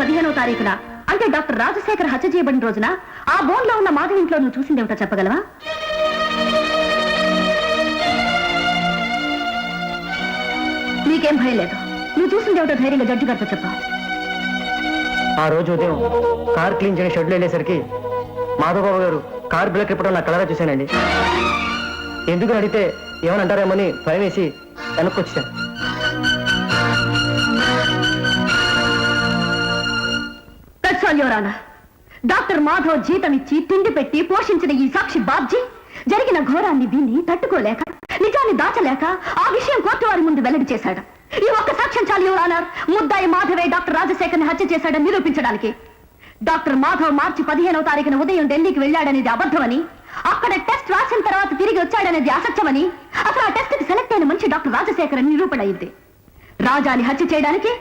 15వ తారీఖున అంటే డాక్టర్ రాజశేఖర్ హత్య చేయబడిన రోజున ఆ బోన్ లో ఉన్న మాధవి ఇంట్లో నువ్వు చూసిందేమిటో చెప్పగలవా? నీకేం భయం లేదు, నువ్వు చూసిందేమిటో ధైర్యంగా జడ్జి గారితో చెప్పా. ఆ రోజు ఉదయం కార్ క్లీన్ చేయని షెడ్లో వెళ్ళేసరికి మాధవబాబు గారు కార్ బ్రేక్ ఇప్పడం నా కలరా చూశానండి. ఎందుకు అడిగితే ఏమని అంటారేమని భయం వేసి వెనక్కి వచ్చాను. డాక్టర్ మాధవ్ జీతం ఇచ్చి తిండి పెట్టి పోషించిన ఈ సాక్షి బాబ్జీ జరిగిన ఘోరాన్ని విని తట్టుకోలేక నిజాన్ని దాచలేక ఆ విషయం కోర్టు వారి ముందు వెల్లడి చేశాడు. ఈ ఒక్క సాక్ష్యం చాలు యువర్ ఆనర్, ముద్దాయి మాధవే డాక్టర్ రాజశేఖర్ని హత్య చేశాడని నిరూపించడానికి. డాక్టర్ మాధవ్ మార్చి 15వ తారీఖున ఉదయం ఢిల్లీకి వెళ్లాడనేది అబద్ధమని, అక్కడ టెస్ట్ రాసిన తర్వాత తిరిగి వచ్చాడనేది అసత్యమని, అసలు ఆ టెస్ట్ కి సెలెక్ట్ అయిన మనిషి డాక్టర్ రాజశేఖర్ అని నిరూపణ అయింది. రాజాని హత్య చేయడానికి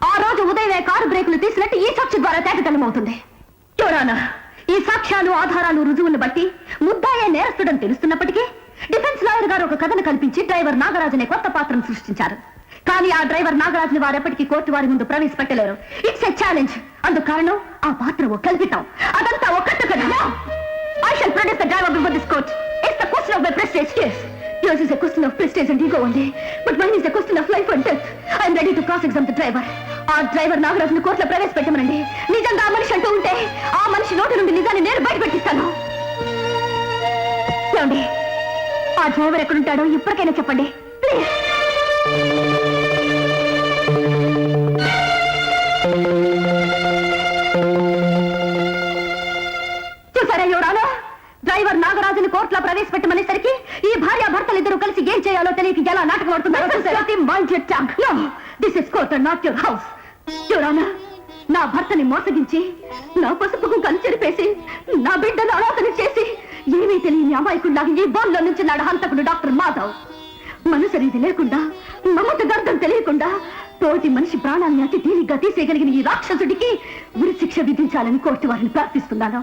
ఆ రోజు ఉదయమే కారు బ్రేకులు తీసినట్టు ఈ సాక్షి ద్వారా తేటతెల్లమవుతుంది. ఈ సాక్ష్యాలు ఆధారాలు రుజువులను బట్టి ముద్దాయే నేరస్తుడని తెలుస్తున్నప్పటికీ డిఫెన్స్ లాయర్ గారు ఒక కథను కల్పించి డ్రైవర్ నాగరాజ్ అనే కొత్త పాత్రను సృష్టించారు. కానీ ఆ డ్రైవర్ నాగరాజ్ని వారెప్పటికీ కోర్టు వారి ముందు ప్రవేశపెట్టలేరు. It's a challenge. అందుకు కారణం ఆ పాత్ర ఓ కల్పితం. అదంతా ఒక్కటి కదా. I shall produce the driver before this court. It's the question of my prestige. Yes, yours is a question of prestige and ego only, but mine is a question of life and death. I am ready to cross-examine the driver. ఆ driver నాగరాజును కోర్టులో ప్రవేశపెట్టమనండి. నిజంగా ఆ మనిషి అంటూ ఉంటే ఆ మనిషి నోటి నుండి నిజాన్ని నేను బయట పెట్టిస్తాను. చూడండి, ఆ డ్రైవర్ ఎక్కడుంటాడో ఇప్పటికైనా చెప్పండి ప్లీజ్. చూసారా యువరానా, డ్రైవర్ నాగరాజుని కోర్టులో ప్రవేశపెట్టమనేసరికి ఈ భార్యాభర్తలు ఇద్దరు కలిసి ఏం చేయాలో తెలియక ఎలా నాటకం ఆడుతున్నారు. This is court and not your house. యువరానా, నా భర్తని మోసగించి నా పసుపు కుంకాలు చెరిపేసి నా బిడ్డను అనాథని చేసి ఏమీ తెలియని అమాయకుడిలాగా ఈ బోన్లో నుంచి నాడు హంతకుడు డాక్టర్ మాధవ్. మనసరీది లేకుండా, మమత గర్భం తెలియకుండా తోటి మనిషి ప్రాణాన్ని అతి తేలిగ్గా తీసేయగలిగిన ఈ రాక్షసుడికి ఉరి శిక్ష విధించాలని కోర్టు వారిని ప్రార్థిస్తున్నాను.